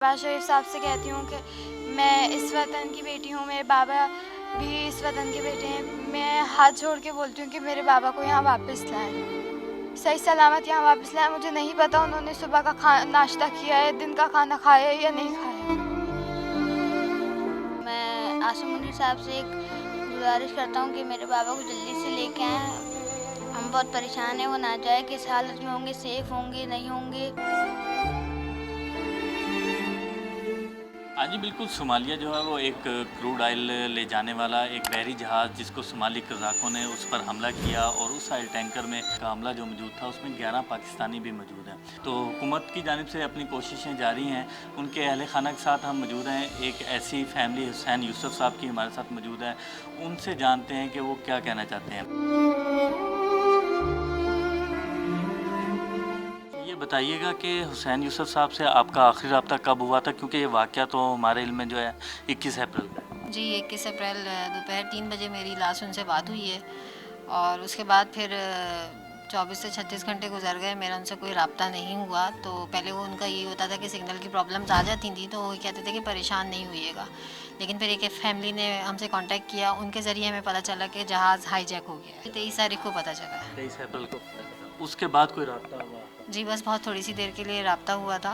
नवाज शरीफ साहब से कहती हूँ कि मैं इस वतन की बेटी हूँ, मेरे बाबा भी इस वतन के बेटे हैं। मैं हाथ जोड़ के बोलती हूँ कि मेरे बाबा को यहाँ वापस लाएं, सही सलामत यहाँ वापस लाएं। मुझे नहीं पता उन्होंने सुबह का नाश्ता किया है, दिन का खाना खाया है या नहीं खाया। मैं आसिम मुनीर साहब से एक गुजारिश करता हूँ कि मेरे बाबा को जल्दी से लेके आएँ। हम बहुत परेशान हैं, वो ना जाए किस हालत में होंगे, सेफ़ होंगे नहीं होंगे। हाँ जी, बिल्कुल। सोमालिया जो है वो एक क्रूड ऑयल ले जाने वाला एक बहरी जहाज़ जिसको सोमाली क़ज़ाक़ों ने उस पर हमला किया और उस ऑयल टैंकर में का हमला जो मौजूद था उसमें 11 पाकिस्तानी भी मौजूद हैं। तो हुकूमत की जानिब से अपनी कोशिशें जारी हैं। उनके अहल खाना के साथ हम मौजूद हैं। एक ऐसी फैमिली हुसैन यूसुफ साहब की हमारे साथ मौजूद है। उनसे जानते हैं कि वो क्या कहना चाहते हैं। ये बताइएगा कि हुसैन यूसुफ साहब से आपका आखिरी रब्ता कब हुआ था, क्योंकि ये वाक़या तो हमारे इल्म में जो है 21 अप्रैल का। जी 21 अप्रैल दोपहर 3 बजे मेरी लास्ट उनसे बात हुई है और उसके बाद फिर 24 से 36 घंटे गुजर गए, मेरा उनसे कोई रब्ता नहीं हुआ। तो पहले वो उनका ये होता था कि सिग्नल की प्रॉब्लम्स आ जाती थी तो वो कहते थे कि परेशान नहीं होइएगा, लेकिन फिर एक फैमिली ने हमसे कांटेक्ट किया, उनके ज़रिए हमें पता चला कि जहाज़ हाईजैक हो गया है। 23 तारीख को पता चला। 23 अप्रैल को। उसके बाद कोई रब्ता हुआ? जी बस बहुत थोड़ी सी देर के लिए रब्ता हुआ था,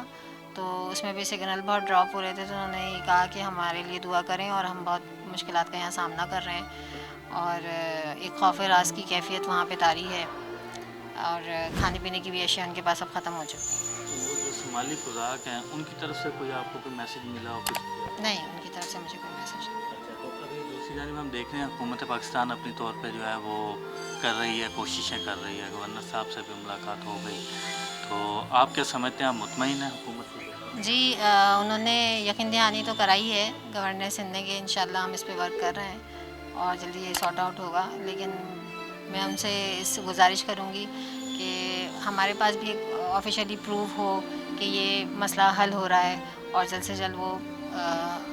तो उसमें भी सिग्नल बहुत ड्रॉप हो रहे थे, तो उन्होंने ये कहा कि हमारे लिए दुआ करें और हम बहुत मुश्किलात का यहाँ सामना कर रहे हैं और एक खौफ राज की कैफियत वहाँ पे तारी है और खाने पीने की भी अशिया उनके पास अब ख़त्म हो चुकी हैं। तो वो जो सोमाली क़ज़ाक़ हैं उनकी तरफ से कोई आपको कोई मैसेज मिला हो कुछ? नहीं, उनकी तरफ से मुझे कोई मैसेज नहीं। अच्छा, तो अभी दूसरी जानिब हम देख रहे हैं हुकूमत पाकिस्तान अपनी तौर पे जो है वो कर रही है, कोशिशें कर रही है। गवर्नर साहब से भी मुलाकात हो गई, तो आप क्या समझते हैं, आप मुतमईन हैं हुकूमत से? जी उन्होंने यकीन दहानी तो कराई है गवर्नर सिंध ने कि इंशाल्लाह हम इस पे वर्क कर रहे हैं और जल्दी ये सॉर्ट आउट होगा। लेकिन मैं उनसे इस गुजारिश करूँगी कि हमारे पास भी एक ऑफिशियली प्रूफ हो कि ये मसला हल हो रहा है और जल्द से जल्द वो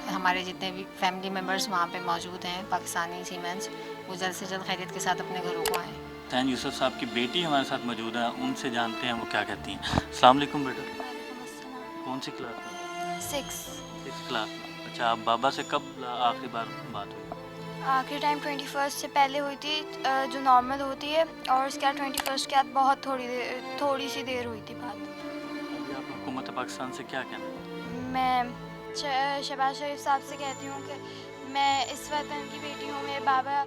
हमारे जितने भी फैमिली मेम्बर्स वहाँ पे मौजूद हैं पाकिस्तानी सीमेंस, वो जल्द से जल्द खैरियत के साथ अपने घरों को आएँ। हुसैन यूसुफ साहब की बेटी हमारे साथ मौजूद है, उनसे जानते हैं वो क्या कहती हैं। अस्सलाम वालेकुम बेटा, कौन सी क्लास में? 6 क्लास में। अच्छा, आप बाबा से कब आखिरी बार बात हुई? आखिरी टाइम 21 से पहले हुई थी, जो नॉर्मल होती है, और उसके बाद 21 के बाद बहुत थोड़ी सी देर हुई थी बात। अभी आप हुकूमत पाकिस्तान से क्या कहना चाहते हैं? मैं शहबाज शरीफ साहब से कहती हूँ कि मैं इस वतन की बेटी हूँ, मेरे बाबा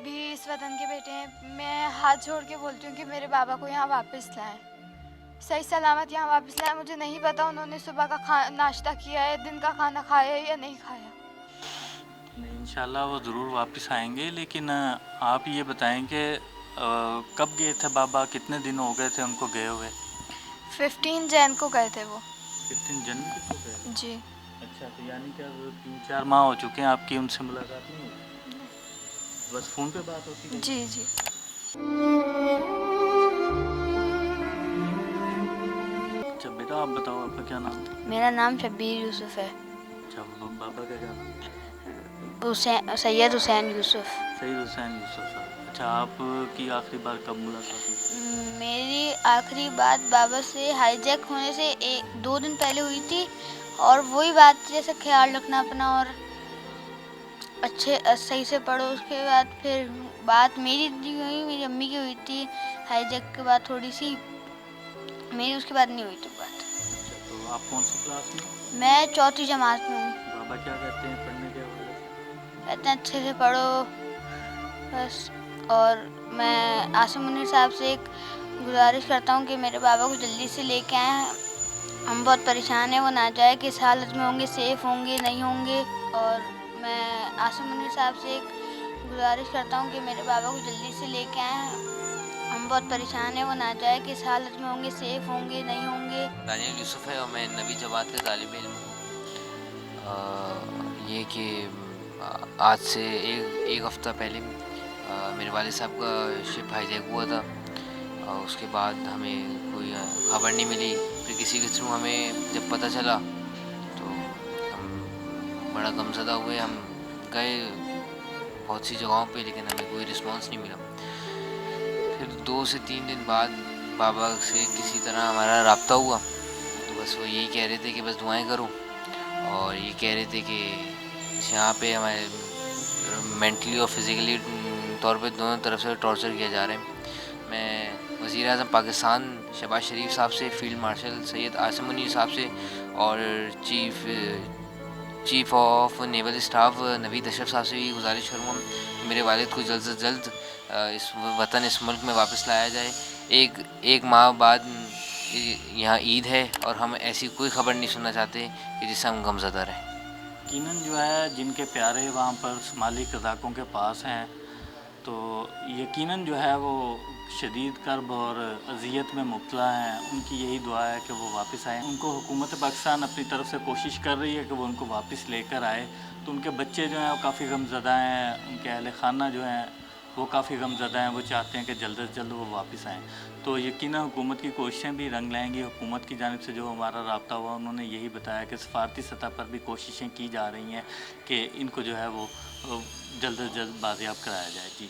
भी इस वतन के बेटे हैं। मैं हाथ जोड़ के बोलती हूँ कि मेरे बाबा को यहाँ वापस लाएं, सही सलामत यहाँ वापस लाएं। मुझे नहीं पता उन्होंने सुबह का नाश्ता किया है, दिन का खाना खाया है या नहीं खाया। नहीं, इंशाल्लाह वो ज़रूर वापस आएंगे। लेकिन आप ये बताएं कि कब गए थे बाबा, कितने दिन हो गए थे उनको गए हुए? 15 जैन को गए थे वो। 15 जनवरी को गए? जी। अच्छा, तो यानी क्या 3-4 माह हो चुके हैं आपकी उनसे मुलाकात नहीं हुई? बस फ़ोन पे बात होती है? जी जी। अच्छा बेटा, आप बताओ आपका क्या नाम है? मेरा नाम शब्बीर यूसुफ है। अच्छा, बाबा का क्या नाम है? सैयद हुसैन यूसुफ। सईद हुसैन यूसुफ साहब। अच्छा, आपकी आखिरी बार कब मुलाकात हुई? मेरी आखिरी बात बाबा से हाईजैक होने से 1-2 दिन पहले हुई थी, और वही बात जैसे ख्याल रखना अपना और अच्छे सही से पढ़ो। उसके बाद फिर बात मेरी नहीं हुई, मेरी अम्मी की हुई थी हाईजैक के बाद थोड़ी सी, मेरी उसके बाद नहीं हुई थी बात। अच्छा, तो आप कौन सी क्लास में? मैं 4ठी जमात में हूँ। बाबा क्या कहते हैं पढ़ने के हवाले से? कहते हैं अच्छे से पढ़ो बस। और मैं आसिम मुनीर साहब से एक गुजारिश करता हूँ कि मेरे बाबा को जल्दी से लेके आएँ। हम बहुत परेशान हैं, वो ना जाए किस हालत में होंगे, सेफ़ होंगे नहीं होंगे। और मैं आसिम मुनीर साहब से एक गुजारिश करता हूँ कि मेरे बाबा को जल्दी से लेके आएँ। हम बहुत परेशान हैं, वो ना जाए किस हालत में होंगे, सेफ़ होंगे नहीं होंगे। दानियल यूसुफ है और मैं नबी जमात का तालिब इल्म हूँ। ये कि आज से एक हफ़्ता पहले मेरे वालिद साहब का शिप हाईजैक हुआ था और उसके बाद हमें कोई खबर नहीं मिली। फिर किसी के थ्रू हमें जब पता चला तो हम बड़ा गमज़दा हुए। हम गए बहुत सी जगहों पे, लेकिन हमें कोई रिस्पांस नहीं मिला। फिर 2 से 3 दिन बाद बाबा से किसी तरह हमारा रब्ता हुआ, तो बस वो यही कह रहे थे कि बस दुआएं करो और ये कह रहे थे कि यहाँ पे हमारे मेंटली और फिज़िकली तौर पे दोनों तरफ से टॉर्चर किया जा रहा है। मैं वज़ीर आज़म पाकिस्तान शहबाज शरीफ साहब से, फ़ील्ड मार्शल सैयद आसिम मुनीर साहब से और chief of naval staff Naveed Ashraf साहब से भी गुजारिश करूँगा कि मेरे वालिद को जल्द से जल्द इस वतन, इस मुल्क में वापस लाया जाए। एक माह बाद यहाँ ईद है और हम ऐसी कोई ख़बर नहीं सुनना चाहते कि जिससे हम गमज़दा रहें। यकीनन जो है जिनके प्यारे वहाँ पर सोमाली कज़ाकों के पास हैं, तो यकीनन जो है वो शदीद कर्ब और अज़ियत में मुब्तला हैं। उनकी यही दुआ है कि वो वापस आएँ। उनको हुकूमत पाकिस्तान अपनी तरफ से कोशिश कर रही है कि वो उनको वापस लेकर आए। तो उनके बच्चे जो हैं वो काफ़ी गमज़दा हैं, उनके अहल खाना जो हैं वो काफ़ी गमज़दा हैं। वो चाहते हैं कि जल्द से जल्द वो वापस आएँ। तो यकीनन हुकूमत की कोशिशें भी रंग लाएंगी। हुकूमत की जानिब से जो हमारा राब्ता हुआ, उन्होंने यही बताया कि सफारती सतह पर भी कोशिशें की जा रही हैं कि इनको जो है वो जल्द से जल्द बाजियाब कराया जाए। जी।